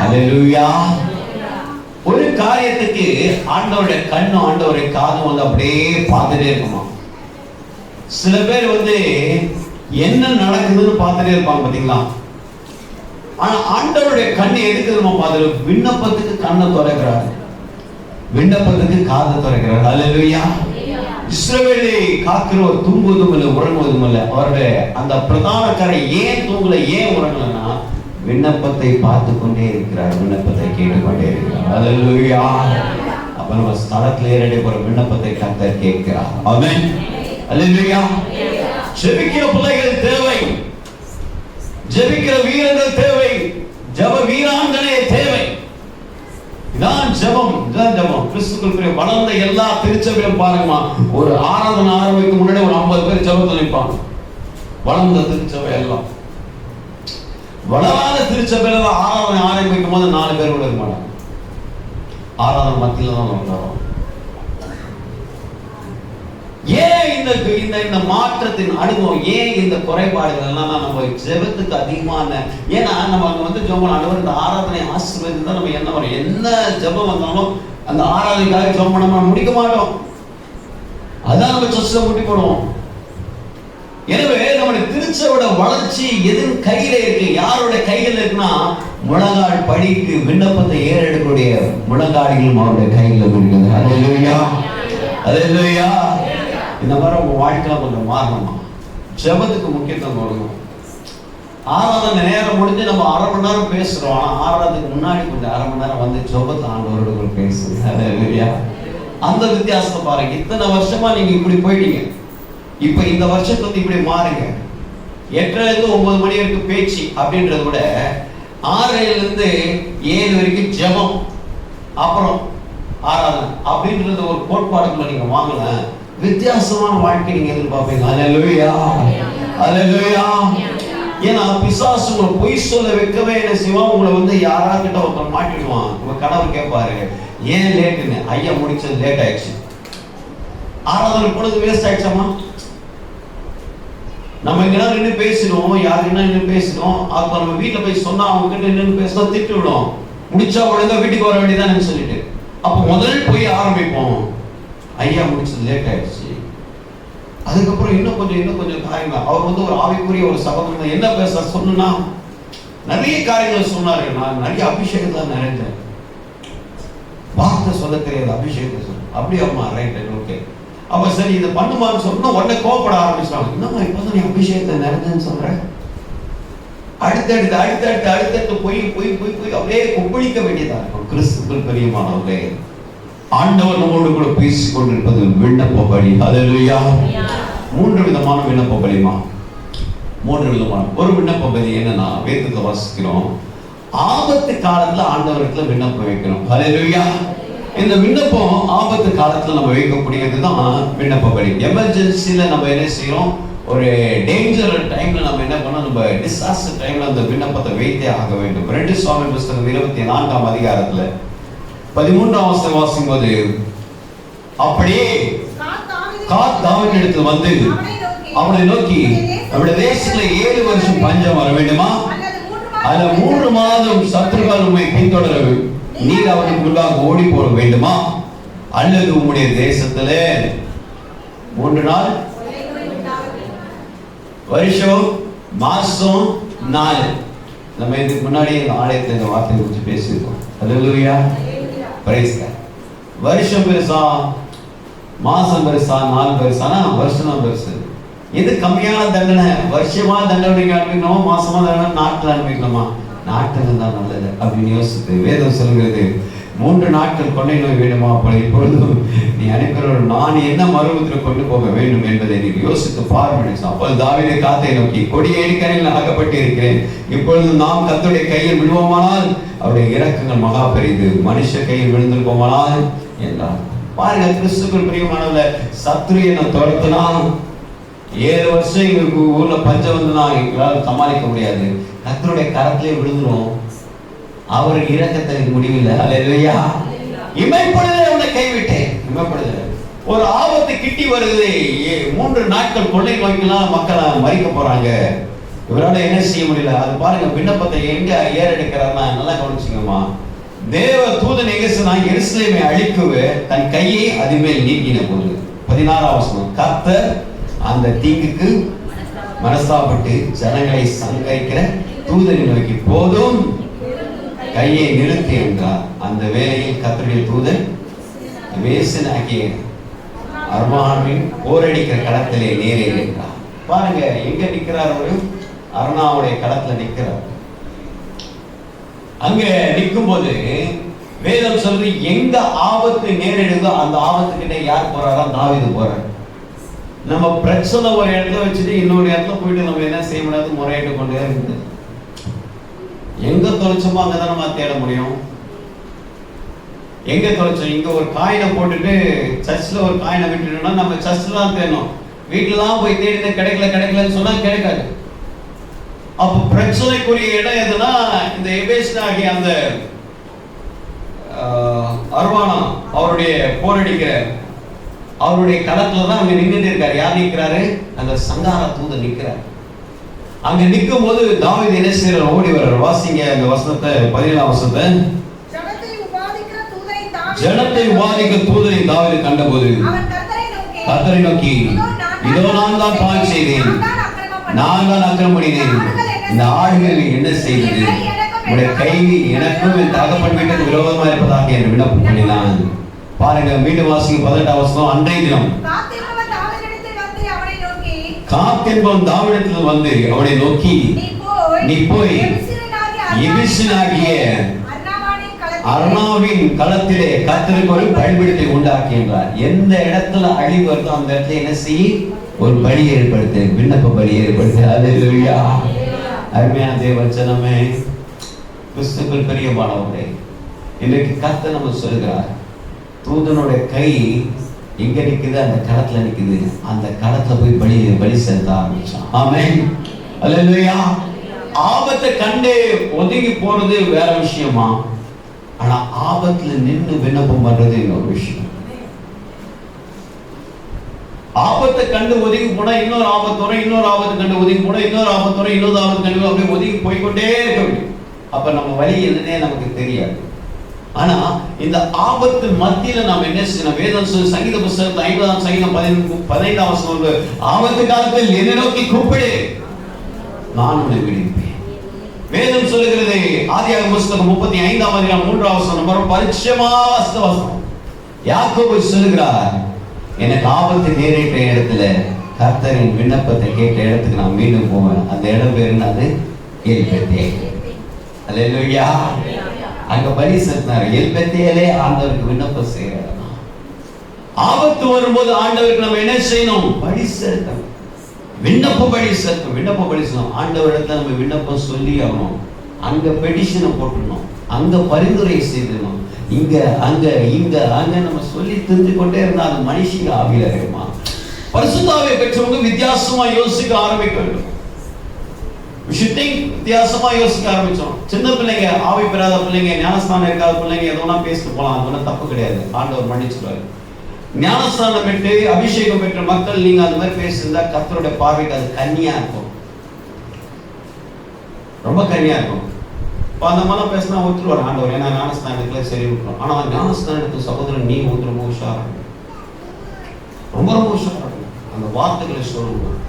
அல்லேலூயா. ஒரு காரியத்துக்கு ஆண்டவருடைய கண்ணும் ஆண்டவருடைய காதும் அப்படியே பார்த்துட்டே இருக்குமா. சில பேர் என்ன நடக்குதுன்னு பார்த்துட்டே இருப்பாங்க பாத்தீங்களா. ஆனா ஆண்டவருடைய கண்ணை எதுக்கு நம்ம பார்த்து? விண்ணப்பத்துக்கு கண்ணை திறக்கிறார், விண்ணப்பத்துக்கு காதை திறக்கிறார். அல்லேலூயா. இஸ்ரவேலை காக்கிறவர் தூங்குவதும் இல்லை உறங்குவதும் இல்லை. அவருடைய அந்த பிரதான கரை ஏன் தூங்கல, ஏன் உறங்கலன்னா விண்ணப்பத்தை பார்த்து கொண்டே இருக்கிறார், விண்ணப்பத்தை கேட்டுக்கொண்டே இருக்கிறார். அல்லேலூயா. அப்ப நம்ம ஸ்தலத்தில் ஏறி போற விண்ணப்பத்தை கர்த்தர் கேட்கிறார். ஆமென். அல்லேலூயா. ஜெபிக்கிற பிள்ளைகள் தேவை, ஜெபிக்கிற வீரர்கள் தேவை, ஜெப வீராங்கனை தேவை. இதான் ஜெபம், இதான் ஜெபம். கிறிஸ்துவுக்குள் வளர்ந்த எல்லா திருச்சபையிலும் பாருங்கம்மா, ஒரு ஆராதனை ஆரம்பிக்கும் முன்னாடி ஒரு 50 பேர் ஜெபத்தில் நிற்பாங்க. வளர்ந்த திருச்சபை எல்லாம். வளராத திருச்சபையில ஆராதனை ஆரம்பிக்கும் போது 4 பேர் கூட இருக்க மாட்டாங்க. ஆராதனை மத்தியில தான் வரும். ஏன் இந்த மாற்றத்தின் அனுபவம், ஏன் இந்த குறைபாடுகள் எல்லாம் நம்ம ஜெபத்துக்கு அதிகமான, ஏன்னா நம்ம அங்க ஜெபம் ஆண்டவர் இந்த ஆராதனை ஆசீர்வதித்தா நம்ம என்ன வரும், என்ன ஜெபம் வந்தாலும் அந்த ஆராதனைக்காக ஜெபம் பண்ணாம முடிக்க மாட்டோம். அதான் நம்ம சர்ச்சில் முட்டி போடுவோம். எனவே நம்முடைய திருச்சபையோட வளர்ச்சி எதன் கையில இருக்கு, யாரோட கையில இருக்குன்னா முழங்கால் படிக்கு விண்ணப்பத்தை ஏறெடுக்கக்கூடிய முழங்காடிகளும் அவருடைய கையில இருக்குது. அல்லேலூயா. அல்லேலூயா. இந்த மாதிரி உங்க வாழ்க்கையில கொஞ்சம் மாறணுமா, ஜெபத்துக்கு முக்கியத்துவம் கொடுக்கணும். ஆராதனை நேரம் முடிஞ்சு நம்ம 1/2 மணி நேரம் பேசுறோம், ஆனா ஆராதனைக்கு முன்னாடி கொஞ்சம் 1/2 மணி நேரம் ஜெபத்தை ஆண்டவரோட பேசுங்க. அல்லேலூயா. அந்த வித்தியாசத்தை பாருங்க. இத்தனை வருஷமா நீங்க இப்படி போயிட்டீங்க, இப்ப இந்த வருஷத்துக்கு இப்படி மாறுங்க. 8:30 to 9 மணி வரைக்கும் பேச்சு அப்படின்றத விட 6 to 7 வரைக்கும் ஜெபம், அப்புறம் ஆராதனை அப்படின்றது ஒரு கோட்பாடுக்குள்ள நீங்க வாங்கல, வித்தியாசமான வாழ்க்கை நீங்க எதிர்பார்ப்பீங்க. அல்லேலூயா, அல்லேலூயா. ஏன்னா பிசாசு உங்களை பொய் சொல்ல வைக்கவே என்ன செய்வான், உங்களை யாராக்கிட்ட ஒருத்தர் மாட்டிடுவான். உங்க கணவர் கேட்பாரு ஏன் லேட்டுன்னு, ஐயா முடிச்சது லேட் ஆயிடுச்சு. ஆராதனை பொழுது வேஸ்ட் ஆயிடுச்சாமா, நம்ம எங்கன்னா நின்று பேசிடுவோம், யாருன்னா நின்று பேசிடும். அப்ப நம்ம வீட்டுல போய் சொன்னா அவங்க கிட்ட நின்று பேசினா திட்டு விடும், முடிச்சா ஒழுங்கா வீட்டுக்கு வர வேண்டியதான்னு சொல்லிட்டு. அப்ப முதல் போய் ஆரம்பிப்போம், ஐயா முடிச்சது லேட் ஆயிடுச்சு. அதுக்கப்புறம் இன்னும் கொஞ்சம் காரியங்கள். அவர் ஒரு ஆவிக்குரிய ஒரு சகோதரன் என்ன பேச சொன்னா நிறைய காரியங்கள் சொன்னாரு. நான் நிறைய அபிஷேகத்தை நிறைஞ்சேன், வார்த்தை சொல்ல தெரியாது, அபிஷேகத்தை சொல்ல. அப்படியே அம்மா ரைட் ஓகே. அப்ப சரி இதை பண்ணுமான்னு சொன்னா உடனே கோபப்பட ஆரம்பிச்சாங்க. என்னம்மா இப்பதான் நீ அபிஷேகத்தை நிறைஞ்சேன்னு சொல்ற? அடுத்தடுத்து போய் அப்படியே கொப்பளிக்க வேண்டியதா இருக்கும். கிறிஸ்துவுக்குள் பிரியமானவர்களே, ஆண்டவர் நம்மோடு கூட பேசிக் கொண்டிருப்பது விண்ணப்ப பலி. அல்லேலூயா. 3 விதமான விண்ணப்ப பலிமா, 3 விதமான. ஒரு விண்ணப்ப பலி என்னன்னா, வேதத்தை வாசிக்கிறோம், ஆபத்து காலத்துல ஆண்டவரத்துல விண்ணப்பம் வைக்கிறோம். அல்லேலூயா. இந்த விண்ணப்பம் ஆபத்து காலத்துல நம்ம வைக்கக்கூடியதுதான் விண்ணப்ப பலி. எமர்ஜென்சில நம்ம என்ன செய்யறோம், ஒரு டேஞ்சர் டைம்ல நம்ம என்ன பண்ணோம், நம்ம டிசாஸ்டர் டைம்ல அந்த விண்ணப்பத்தை வைத்தே ஆக வேண்டும். 2 சாமுவேல் புத்தகம் 24ஆம் அதிகாரத்துல 13ஆம் வசனம் வாசிக்கும் போது, அப்படியே காத் தாவீது இடத்துல வந்து அவனை நோக்கி, அவருடைய தேசத்துல 7 வருஷம் பஞ்சம் வர வேண்டுமா, அதுல 3 மாதம் சத்துருக்கள் உம்மை பின்தொடர நீர் அவனுக்கு முன்பாக ஓடி போக வேண்டுமா, அல்லது உம்முடைய தேசத்துல 3 நாள் வருஷம் மாசம் நாள். நம்ம இதுக்கு முன்னாடி ஆலயத்தில் இந்த வார்த்தை குறித்து பேசியிருக்கோம். அல்லேலூயா, பிரைஸ் காட். வருஷம் பெருசா, மாசம் பெருசா, நாள் பெருசானா வருஷம் தான் பெருசு. எது கம்மியான தண்டனை, வருஷமா தண்டனை அனுப்பிக்கணுமா, மாசமா தண்டனை நாட்டில் அனுப்பிக்கணுமா? நாட்டில் தான் நல்லது அப்படின்னு யோசித்து வேதம் சொல்கிறது, 3 நாட்கள் கொண்டை நோய் வேண்டுமா, இப்பொழுதும் நீ அனுப்பிற நான் என்ன மருவத்தில் கொண்டு போக வேண்டும் என்பதை நீ யோசித்து பார்வையிடுச்சு. அப்போது தாவீது காத்தை நோக்கி, கொடியேறி கரையில் அகப்பட்டு இருக்கிறேன், இப்பொழுது நாம் கர்த்தருடைய கையில் விழுவோமானால் அவருடைய இரக்கங்கள் மகா பெரிது, மனுஷ கையில் விழுந்திருப்போமானால் என்றார். பாருங்க, கிறிஸ்துவுக்குள் பிரியமானவர்களே, சத்ரு என்ன துரத்துனான், 7 வருஷம் எங்களுக்கு ஊர்ல பஞ்சம் வந்துனா எங்களால் சமாளிக்க முடியாது, கர்த்தருடைய கரத்திலே விழுந்துரும், அவருக்கு இரக்கத்தை முடிவில்லை. அல்லேலூயா. இமைப்படுதல் அவனை கைவிட்டேன். இமைப்படுதல் ஒரு ஆபத்து கிட்டி வருது, 3 நாட்கள் கொள்ளை நோய்க்கெல்லாம் மக்களை மறிக்க போறாங்க, இவரால் என்ன செய்ய முடியல. அது பாருங்க, விண்ணப்பத்தை எங்க ஏறெடுக்கிறார்னா நல்லா கவனிச்சுங்கம்மா. தேவ தூதன் எங்க சொன்னா, எருசலேமை அழிக்கவே தன் கையை அதுமேல் நீக்கின போது 16ஆம் வசனம், கர்த்தர் அந்த தீங்குக்கு மனஸ்தாபப்பட்டு ஜனங்களை சங்கரிக்கிற தூதனை நோக்கி, போதும் கையை நிறுத்தி என்றார். அந்த வேளையில் கர்த்தருடைய தூதன் வேசனாகிய அர்மாவின் போரடிக்கிற களத்திலே நேரே நின்றார். பாருங்க, எங்க நிற்கிறார், அவரு அர்னாவுடைய களத்துல நிற்கிறார். அங்க நிற்கும் போது வேதம் சொல்றது, எங்க ஆபத்து நேரிடுதோ அந்த ஆபத்துக்கிட்ட யார் போறாரா, தாவீது போறார். நம்ம பிரச்சனை ஒரு இடத்துல வச்சுட்டு இன்னொரு இடத்துல போயிட்டு நம்ம என்ன செய்ய முடியாது, முறையிட்டு கொண்டே இருக்குது. எங்க தொலைச்சோமோ அங்கதான் நம்ம தேட முடியும். எங்க தொலைச்சோம், இங்க ஒரு காயினை போட்டுட்டு சர்ச்சில் ஒரு காயினை விட்டுட்டோம்னா நம்ம சர்ச்சில் தான் தேடணும், வீட்டுலாம் போய் தேடிட்டு கிடைக்கலன்னு சொன்னா கிடைக்காது. அப்போ பிரச்சனைக்குரிய இடம் எதுனா, இந்த எபேஸ் ஆகிய அந்த அர்வானா அவருடைய போரடிக்கிற அவருடைய களத்துல தான் அங்க நின்றுட்டு இருக்காரு. யார் நிற்கிறாரு, அந்த சங்கார தூதன் நிற்கிறார். அங்க நிற்கும் போது தாவீது என்ன செய்யறார், ஓடி வர்றார். வாசிங்க அந்த வசனத்தை, 17ஆம் வசனத்தை. ஜனத்தை உபாதிக்க தூதனை தாவீது கண்டபோது கர்த்தரை நோக்கி, இதோ நான் தான் பாவம் செய்தேன், நான் தான் அக்கிரமம் பண்ணினேன், இந்த ஆடுகள் என்ன செய்தது, உடைய கை எனக்கும் என் தகப்பன் வீட்டுக்கு விரோதமா இருப்பதாக என்று விண்ணப்பம் பண்ணினான். பாருங்க, மீண்டும் வாசிங்க 18ஆம் வசனம். அன்றைய தினம் காத் என்பவன் தாவீதிடத்தில் வந்து அவனை நோக்கி, நீ போய் எபிசினாகிய அர்னாவின் களத்திலே கர்த்தருக்கு ஒரு பலிபீடத்தை உண்டாக்கி என்றார். எந்த இடத்துல அழிவு வருதோ அந்த இடத்துல என்ன செய்ய, ஒரு பலி ஏற்படுத்து, விண்ணப்ப பலி ஏற்படுத்து. அல்லேலூயா. அருமையான தேவச்சனமே, கிறிஸ்துவுக்குள் பிரியமானவர்களே, இன்றைக்கு கர்த்தர் நம்ம சொல்கிறார், தூதனுடைய கை எங்க நிக்குது? அந்த களத்துல நிக்குது. அந்த களத்துல போய் பலி செலுத்த ஆரம்பிச்சான். ஆமென். அல்லேலூயா. ஆபத்தை கண்டே ஒதுங்கி போறது வேற விஷயமா, ஆனா ஆபத்துல நின்று விண்ணப்பம் பண்றது இன்னொரு விஷயம். ஆபத்தை கண்டு ஒதுங்கி போனா இன்னொரு ஆபத்து வரும், இன்னொரு ஆபத்து கண்டு ஒதுங்கி போனா இன்னொரு ஆபத்து வரும், இன்னொரு ஆபத்து கண்டு அப்படியே ஒதுங்கி போய்கொண்டே இருக்க முடியும். அப்ப நம்ம வழி என்னன்னே நமக்கு தெரியாது. ஆனா இந்த ஆபத்து மத்தியில நாம் என்ன செய்யணும்? வேதம் சொல்லி சங்கீத புத்தகத்தில் 50ஆம் சங்கீதம் 15ஆம் வசனம், ஆபத்து காலத்தில் என்னை நோக்கி கூப்பிடு, நான் உன்னை விடுவிப்பேன். வேதம் சொல்லுகிறது, ஆதியாகமம் புத்தகம் 35ஆம் அதிகாரம் 3ஆம் வசனம், ரொம்ப பரிச்சயமான வசனம். யாக்கோபு சொல்லுகிறார், எனக்கு ஆபத்து நேரிட்ட இடத்துல கர்த்தரின் விண்ணப்பத்தை கேட்ட இடத்துக்கு நான் மீண்டும் போவேன். அந்த இடம் பேரு என்னது? எல்பெத்தேல். அல்லேலூயா. அங்க பலி செலுத்தினார். எல்பெத்தேலே ஆண்டவருக்கு விண்ணப்பம் செய்யறார். ஆபத்து வரும்போது ஆண்டவருக்கு நம்ம என்ன செய்யணும்? பலி செலுத்தணும். விண்ணப்ப பலி செலுத்தணும். விண்ணப்ப பலி செலுத்தணும். ஆண்டவரிடத்துல நம்ம விண்ணப்பம் சொல்லி ஆகணும். அங்க பெட்டிஷனை போட்டுடணும், அங்க பரிந்துரை செய்யணும், இங்க அங்க இங்க அங்க நம்ம சொல்லி தெரிஞ்சு கொண்டே இருந்தா அது மனுஷங்க ஆவியில இருக்குமா? பரிசுத்தாவியை பெற்றவங்க வித்தியாசமா யோசிக்க ஆரம்பிக்க வேண்டும். வித்தியாசமா யோசிக்க ஆரம்பிச்சோம். சின்ன பிள்ளைங்க, ஆவி பெறாத பிள்ளைங்க, ஞானஸ்தானம் இருக்காத பிள்ளைங்க எதுனா பேசிட்டு போலாம், அது ஒன்றும் தப்பு கிடையாது. ஆண்டவர் மன்னிச்சுடுவாரு. ஞானஸ்தானம் பெற்று அபிஷேகம் பெற்ற மக்கள் நீங்க அந்த மாதிரி பேசியிருந்தா கர்த்தருடைய பார்வைக்கு அது கன்னியா இருக்கும், ரொம்ப கன்னியா இருக்கும். அந்த மாதிரி பேசினா ஒத்துருவார் ஆண்டவர், ஏன்னா ஞானஸ்தானத்துக்குள்ள சரி விட்டுரும். ஆனா ஞானஸ்தானத்துக்கு சகோதரன் நீ ரொம்ப உஷாரா, ரொம்ப ரொம்ப உஷாரா அந்த வார்த்தைகளை சொல்லுவோம்.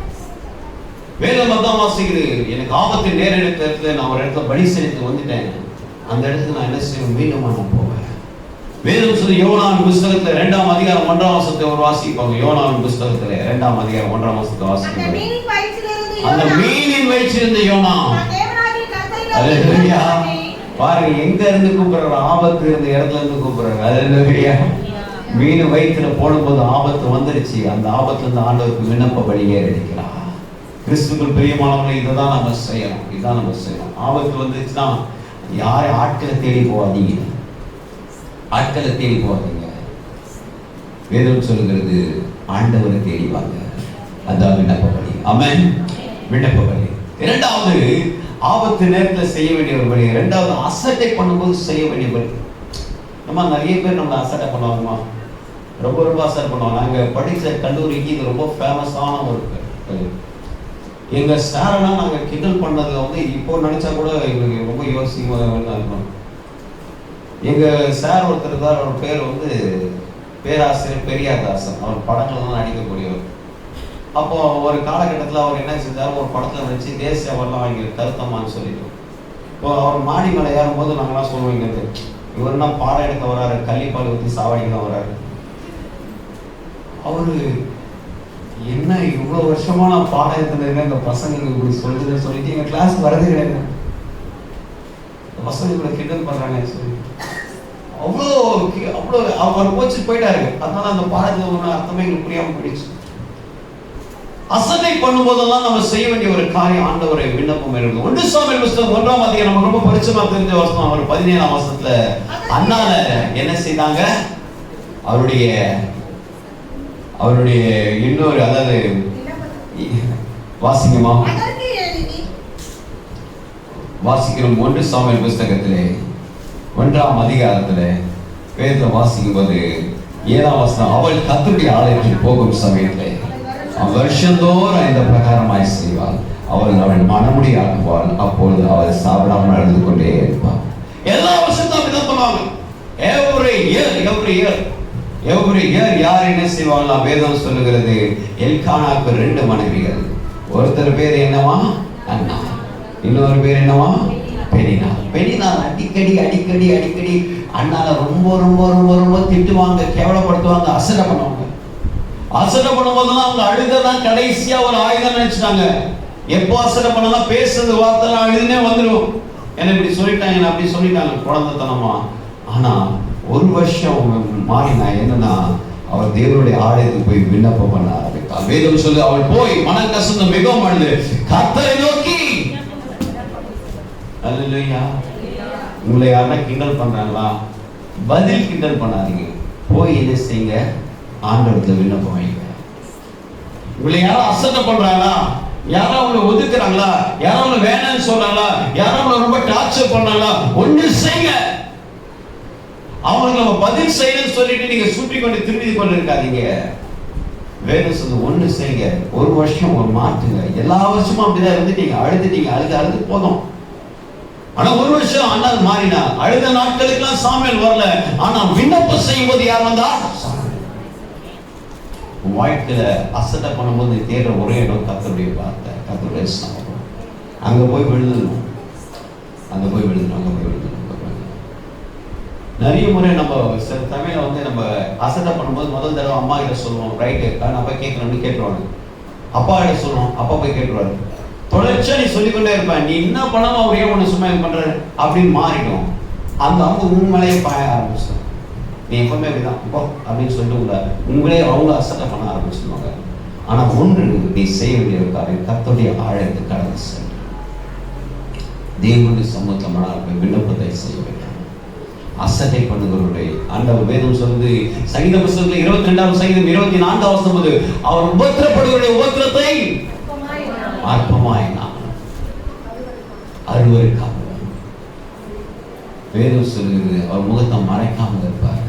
வேதம் தான் வாசிக்குது, எனக்கு ஆபத்து நேர இடத்துல நான் ஒரு இடத்துல பலி செலுத்தி வந்துட்டேன், அந்த இடத்துக்கு நான் என்ன செய்வேன்? மீண்டும் நான் போவேன். வேதம் சொல்லி யோனாவின் புஸ்தகத்துல 2ஆம் அதிகாரம் 1ஆம் வசனத்தை ஒரு வாசிப்பாங்க. யோனாவின் புஸ்தகத்துல 2ஆம் அதிகாரம் 1ஆம் வசனத்தை வாசிப்பாங்க. அந்த மீனின் வயிற்றிலிருந்து யோனா, அல்லேலூயா, பாருங்க எங்க இருந்து கூப்பிடுறாரு? ஆபத்து இருந்த இடத்துல இருந்து கூப்பிடுறாரு. அல்லேலூயா. மீன் வயிற்றுல போடும்போது ஆபத்து வந்துருச்சு. அந்த ஆபத்துல இருந்து ஆண்டவருக்கு விண்ணப்ப பலியே எடுக்கிறார். கிறிஸ்துவுக்குள் பிரியமானவங்களை இதைதான் நம்ம செய்யணும். இதான் நம்ம செய்யணும். ஆபத்து வந்துச்சுன்னா யாரை ஆட்களை தேடி போகாதீங்க, ஆட்களை தேடி போகாதீங்க. வேதம் சொல்லுகிறது, ஆண்டவரை தேடி வாங்க. அதான் விண்ணப்ப பலி. ஆமென். விண்ணப்ப பலி. இரண்டாவது, ஆபத்து நேரத்தில் செய்ய வேண்டிய ஒரு பலி. இரண்டாவது, அசட்டை பண்ணும்போது செய்ய வேண்டிய பலி. நம்ம நிறைய பேர் நம்மளை அசட்டை பண்ணுவாங்கம்மா, ரொம்ப ரொம்ப அசட்டை பண்ணுவாங்க. நாங்கள் படித்த கல்லூரிக்கு இது ரொம்ப ஃபேமஸான ஒரு பலி. எங்கள் சாரெல்லாம் நாங்கள் கிண்டல் பண்ணதில் வந்து இப்போ நினச்சா கூட எங்களுக்கு ரொம்ப யோசிக்கமாக இருக்கும். எங்கள் சார் ஒருத்தர் தான், அவர் பேர் வந்து பேராசிரியர் பெரியாதாசன். அவர் படங்கள்லாம் நடிக்கக்கூடியவர். அப்போ ஒரு காலகட்டத்தில் அவர் என்ன செஞ்சார், ஒரு படத்தில் நடிச்சு தேசிய அவார்ட்லாம் வாங்கி கருத்தம்மான்னு சொல்லிட்டு. இப்போ அவர் மாடி மேலே ஏறும்போது நாங்கள்லாம் சொல்லுவோங்க, இவருன்னா பாடம் எடுக்க வராரு, கள்ளிப்பால் ஊற்றி சாவடிக்க வராரு. அவரு என்ன இவ்வளோ வருஷமா நான் பாடம் எடுத்துருந்தேன், இந்த பசங்களுக்கு இப்படி சொல்லுதுன்னு சொல்லிட்டு எங்கள் கிளாஸ் வரதே கிடையாது. பசங்க கூட கிண்டல் பண்ணுறாங்க சொல்லி அவ்வளோ அவ்வளோ அவர் கோச்சு போயிட்டாரு. அதனால அந்த பாடத்தில் ஒன்று அர்த்தமே எங்களுக்கு புரியாமல் போயிடுச்சு. அசட்டை பண்ணும்போதெல்லாம் நம்ம செய்ய வேண்டிய ஒரு காரியம் ஆண்டவரை விண்ணப்பம் இருக்கு. 1 சாமுவேல் புத்தகம் 1ஆம் அதிகாரம் நமக்கு ரொம்ப பரிச்சயமா தெரிஞ்ச வசனம். அவர் 17ஆம் வசனத்துல அன்னால என்ன செய்தாங்க? அவருடைய இன்னொரு, அதாவது வாசிக்கமா வாசிக்கிறோம். 1 சாமுவேல் புத்தகத்திலே 1ஆம் அதிகாரத்திலே வேதத்தை வாசிக்கும் போது 7ஆம் வசனம், அவள் கர்த்தருடைய ஆலயத்தில் போகும் சமயத்திலே வருஷந்தோறும் இந்த பிரகாரமாய் செய்வாள். அவள் மனமுடி ஆக்குவாள். அப்பொழுது அவள் சாப்பிடாமல் அழுது கொண்டே இருப்பாள். எல்லா வருஷத்தும் அப்படிதான் பண்ணுவாங்க. எவ்ரி இயர் யார் என்ன செய்வாங்களா? வேதம் சொல்லுகிறது, எல்கானாக்கு 2 மனைவிகள். ஒருத்தர் பேர் என்னவா? அண்ணா. இன்னொரு பேர் என்னவா? பெனினா. அடிக்கடி அண்ணால ரொம்ப ரொம்ப ரொம்ப ரொம்ப திட்டுவாங்க, கேவலப்படுத்துவாங்க, அசட்டை பண்ணுவாங்க. அசட்டை பண்ணும்போதெல்லாம் அவங்க அழுதான் கடைசியா ஒரு ஆயுதம் நினைச்சிட்டாங்க. எப்போ அசட்டை பண்ணலாம், பேசுறது வார்த்தை அழுதுனே வந்துடும். என்ன இப்படி சொல்லிட்டாங்க, அப்படி சொல்லிட்டாங்க, குழந்தைத்தனமா. ஆனா ஒரு வருஷம் மாறினா என்னன்னா, அவர் தேவனுடைய ஆலயத்துக்கு போய் விண்ணப்பம் பண்ண ஆரம்பித்தார். வேதம் சொல்லு, அவள் போய் மன கசந்து மிகவும் அழுது கர்த்தரை நோக்கி. அல்லேலூயா. உங்களை யாரா கிண்டல் பண்றாங்களா? பதில் கிண்டல் பண்ணாதீங்க. போய் என்ன செய்யுங்க, ஆண்டவரத்துல விண்ணப்பம் வைங்க. உங்களை யாரும் அசட்டை பண்றாங்களா, யாரும் அவங்களை ஒதுக்குறாங்களா, யாரும் அவங்களை வேணாம்னு சொல்றாங்களா, யாரும் அவங்களை ரொம்ப டார்ச்சர் பண்றாங்களா, ஒண்ணு செய்யுங்க. அவங்களுக்கு நம்ம பதில் செய்யணும்னு சொல்லிட்டு நீங்க சுற்றி கொண்டு திரும்பி கொண்டு இருக்காதீங்க. வேணும் சொல்லு, ஒண்ணு செய்யுங்க. ஒரு வருஷம் ஒரு மாற்றுங்க. எல்லா வருஷமும் அப்படிதான் இருந்துட்டீங்க, அழுதுட்டீங்க, அழுது போதும். ஆனா ஒரு வருஷம் அண்ணாது மாறினா, அழுத நாட்களுக்கெல்லாம் சாமுவேல் வரல. ஆனா விண்ணப்பம் செய்யும் போது யார் வந்தா? வாழ்க்கையில அசட்டை பண்ணும்போது தேடுற ஒரே இடம் கர்த்தருடைய வார்த்தை, கர்த்தருடைய சமூகம். அங்க போய் விழுதணும், அங்க போய் விழுதணும், அங்க போய் விழுதணும். நிறைய முறை நம்ம சில தமிழ்ல வந்து நம்ம அசட்டை பண்ணும்போது முதல் தடவை அம்மா கிட்ட சொல்லுவோம், ரைட்டு நம்ம கேட்கணும்னு கேட்டுருவாங்க. அப்பா கிட்ட சொல்லுவோம், அப்பா போய் கேட்டுருவாரு. தொடர்ச்சியா நீ சொல்லிக்கொண்டே இருப்பேன், நீ என்ன பண்ணாம அவரே ஒண்ணு சும்மா பண்ற அப்படின்னு மாறிடும். அந்த அம்பு உண்மையிலேயே பாய ஆரம்பிச்சிடும். நீ எப்பவுமே அப்படிதான் இப்போ அப்படின்னு சொல்லிட்டு உங்களே அவங்க அசட்டை பண்ண ஆரம்பிச்சிருவாங்க. ஆனா ஒன்று நீ செய்ய வேண்டிய காரியம், கர்த்தருடைய ஆழத்தை கடந்து சென்று தேவனுடைய சமூகத்தில் மன விண்ணப்பத்தை செய்ய வேண்டும். அசட்டை பண்ணுகிறவருடைய ஆண்டவர் வேதம் சொல்லுது, சங்கீத புத்தகத்தில் 22ஆம் சங்கீதம் 24ஆம் வசனம், அவர் உபத்திரப்படுவருடைய உபத்திரத்தை அற்பமாயினார், அருவருக்காம. வேதம் சொல்லுகிறது, அவர் முகத்தை மறைக்காமல் இருப்பார்.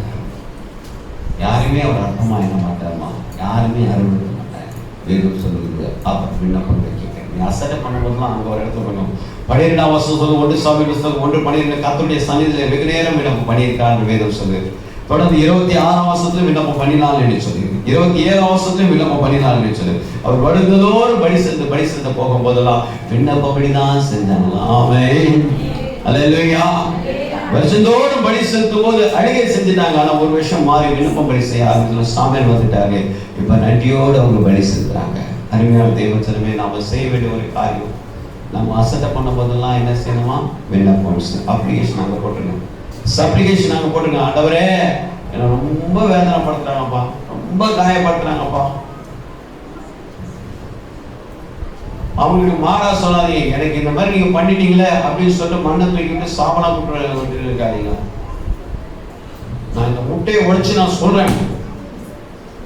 யாருமே அவர் அற்பமா எண்ண மாட்டாருமா, யாருமே அருவருக்க மாட்டார். வேதம் சொல்லுகிறது. அவர் விண்ணப்பம் வைக்கிறேன். நீ அசட்டை பண்ணும்போதுலாம் அங்க ஒரு இடத்துல பண்ணும். 12ஆம் வசனம் சொல்லு, 1 சாமுவேல் புத்தகம் 1:12, கர்த்தருடைய சந்நிதியிலே வெகு நேரம் விண்ணப்பம் பண்ணியிருக்கார் வேதம் சொல்லுது. தொடர்ந்து 26ஆம் வசனத்திலும் விண்ணப்பம் பண்ணினாள் என்று சொல்லி, 27ஆம் வசனத்திலும் விண்ணப்பம் பண்ணினாள் என்று சொல்லி, அவர் வருந்ததோடு படி செலுத்த போகும்போதெல்லாம் விண்ணப்பப்படிதான் செஞ்சாங்க. ஆமென், அல்லேலூயா. வருஷந்தோடு பலி செலுத்தும் போது அழுகை செஞ்சுட்டாங்க. ஆனா ஒரு வருஷம் மாறி விண்ணப்பம் பலி செய்ய ஆரம்பிச்சு சாமியார் வந்துட்டாங்க. இப்ப நன்றியோடு அவங்க பலி செலுத்துறாங்க. அருமையான தெய்வச்சனமே, நாம செய்ய வேண்டிய ஒரு காரியம், நம்ம அசட்டை பண்ண போதெல்லாம் என்ன செய்யணுமா, விண்ணப்பம் அப்ளிகேஷன் நாங்க போட்டுருங்க, சப்ளிகேஷன் நாங்க போட்டுருங்க. ஆண்டவரே, என்ன ரொம்ப வேதனைப்படுத்துறாங்கப்பா, ரொம்ப காயப்படுத்துறாங்கப்பா. அவங்களுக்கு மாறா சொல்லாதீங்க, எனக்கு இந்த மாதிரி நீங்க பண்ணிட்டீங்களே அப்படின்னு சொல்லிட்டு மண்ணை தூக்கிட்டு சாபனா கூட்டு இருக்காதீங்க. நான் இந்த முட்டையை உடைச்சு நான் சொல்றேன்,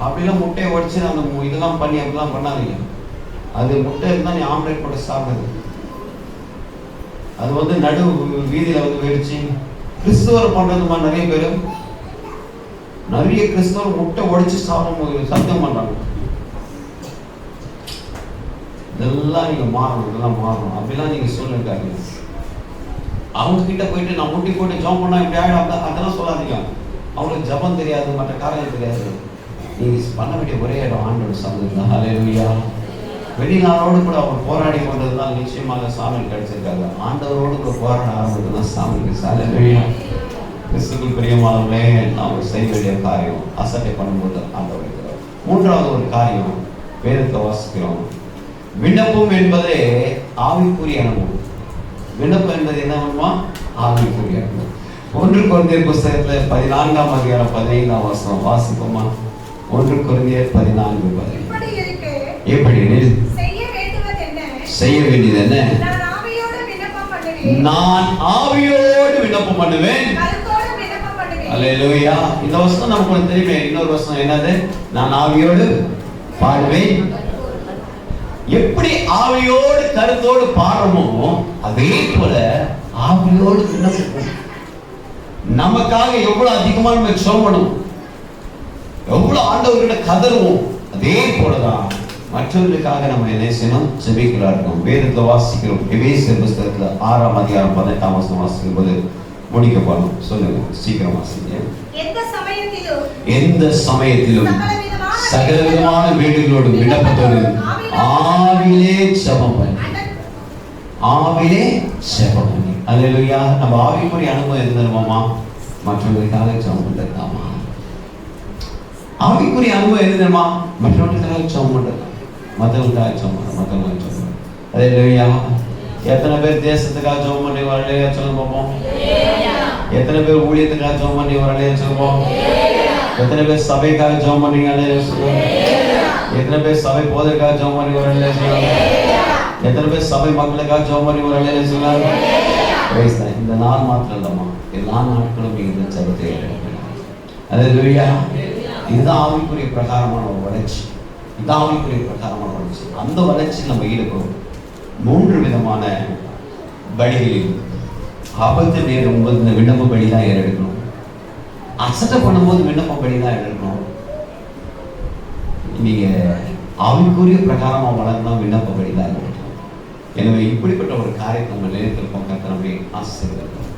அப்படிலாம் முட்டையை உடைச்சு அந்த இதெல்லாம் பண்ணி அப்படிலாம் பண்ணாதீங்க. அது முட்டை இருந்தா நீ ஆம்லேட் போட்டு சாப்பிடுது. அது வந்து நடு வீதியில வந்து வெடிச்சு கிறிஸ்துவர் பண்றதுமா நிறைய கிறிஸ்தவர் முட்டை உடைச்சு சாப்பிடும் சத்தம் பண்றாங்க. இதெல்லாம் நீங்க மாறணும், இதெல்லாம் மாறணும் அப்படிலாம் நீங்க சொல்லிருக்காங்க. அவங்க கிட்ட போயிட்டு நான் முட்டி போட்டு ஜபம் பண்ணா இப்படி ஆயிடும் அதெல்லாம் சொல்லாதீங்க. அவங்களுக்கு ஜபம் தெரியாது, மற்ற காரியம் தெரியாது. நீங்க பண்ண வேண்டிய ஒரே இடம் ஆண்டவர் சமூகத்தில். ஹல்லேலூயா. வெளிநாளோடு கூட அவர் போராடி கொண்டதுதான் நிச்சயமாக சாமிக்கு கிடைச்சிருக்காங்க. ஆண்டவரோடு கூட போராட ஆரம்பித்ததுதான் சாமிக்கு. ஹல்லேலூயா. கிறிஸ்துவுக்குள் பிரியமானவர்களே, நாம் செய்ய வேண்டிய காரியம் அசட்டை பண்ணும்போது ஆண்டவர் இருக்கிறார். மூன்றாவது ஒரு காரியம் வேதத்தை வாசிக்கிறோம். விண்ணப்பம் என்பதே ஆவிக்குரிய அனுபவம். விண்ணப்பம் என்பது என்ன பண்ணுமா, ஆவிக்குரிய அனுபவம். 1 கொரிந்தியர் புத்தகத்தில் 14ஆம் அதிகாரம் 15ஆம் வசனம் வாசிப்போமா? 1 கொரிந்தியர் 14:15. எப்படி செய்ய வேண்டியது என்ன? நான் ஆவியோடு விண்ணப்பம் பண்ணுவேன். அல்லேலூயா. இந்த வசனம் நமக்கு தெரியுமே. இன்னொரு வசனம் என்னது? நான் ஆவியோடு பாடுவேன். எப்படி ஆவியோடு கருத்தோடு பாடுறோமோ அதே போல ஆவியோடு விண்ணப்பம். நமக்காக எவ்வளவு அதிகமா நம்ம சொல்லணும், எவ்வளவு ஆண்டவர்கிட்ட கதறுவோம், அதே போலதான் மற்றவர்களுக்காக நம்ம என்ன செய்யணும், ஜெபிக்கிறார்கள். வேதத்தை வாசிக்கிறோம். எபேசியர் புத்தகத்துல 6ஆம் அதிகாரம் 18ஆம் வசனம் வாசிக்கும் போது முடிக்க போறோம். சொல்லுங்க, சீக்கிரம் வாசிங்க. எந்த சமயத்திலும் சகலவிதமான வேண்டுகளோடு விண்ணப்பத்தோடு ஆவிலே ஜெபம் பண்ணி, ஆவிலே ஜெபம் பண்ணி. அல்லேலூயா. நம்ம ஆவிக்குரிய அனுபவம் இருந்தோமா, மற்றவர்களுக்காக ஜெபம் பண்றதாமா. ஆவிக்குரிய அனுபவம் இருந்தோமா, மற்றவர்களுக்காக ஜெபம் பண்றதா, மற்றவர்களுக்காக ஜெபம் பண்ற, மற்றவர்களுக்காக ஜெபம் பண்ற. அல்லேலூயா. எத்தனை பேர் தேசத்துக்காக ஜெபம் பண்ணி வரலையா சொல்லுங்க பாப்போம். எத்தனை பேர் ஊழியத்துக்காக ஜெபம் பண்ணி வரலையா சொல்லுவோம். எத்தனை பேர் சபைக்காக ஜெபம் பண்ணீங்க? எத்தனை பேர் சபை போதற்காக ஜெபம் பண்ணி ஒரு அல்லேலூயா சொல்லுங்க? எத்தனை பேர் சபை மக்களுக்காக ஜெபம் பண்ணி ஒரு அல்லேலூயா சொல்லுங்க? பிரைஸ் தான். இந்த நாள் மாத்திரம் இல்லம்மா, எல்லா நாட்களும் நீங்க இந்த ஜெபத்தை ஏறெடுக்கணும். அல்லேலூயா. இதுதான் ஆவிக்குரிய பிரகாரமான ஒரு வளர்ச்சி. இதுதான் ஆவிக்குரிய பிரகாரமான வளர்ச்சி. அந்த வளர்ச்சியில் நம்ம ஈடுபடும் 3 விதமான பலிகளில் ஆபத்து நேரும் போது இந்த விண்ணப்ப பலி தான் ஏறெடுக்கணும். அசட்டை பண்ணும்போது விண்ணப்ப பலி தான் ஏறெடுக்கணும். நீங்க ஆவிக்குரிய பிரகாரமா வளர்ந்தா விண்ணப்ப பலி தான் ஏறெடுக்கணும். எனவே இப்படிப்பட்ட ஒரு காரியத்தை நம்ம நினைத்திருப்போம். கர்த்தர் நம்மை ஆசீர்வதிப்பார்.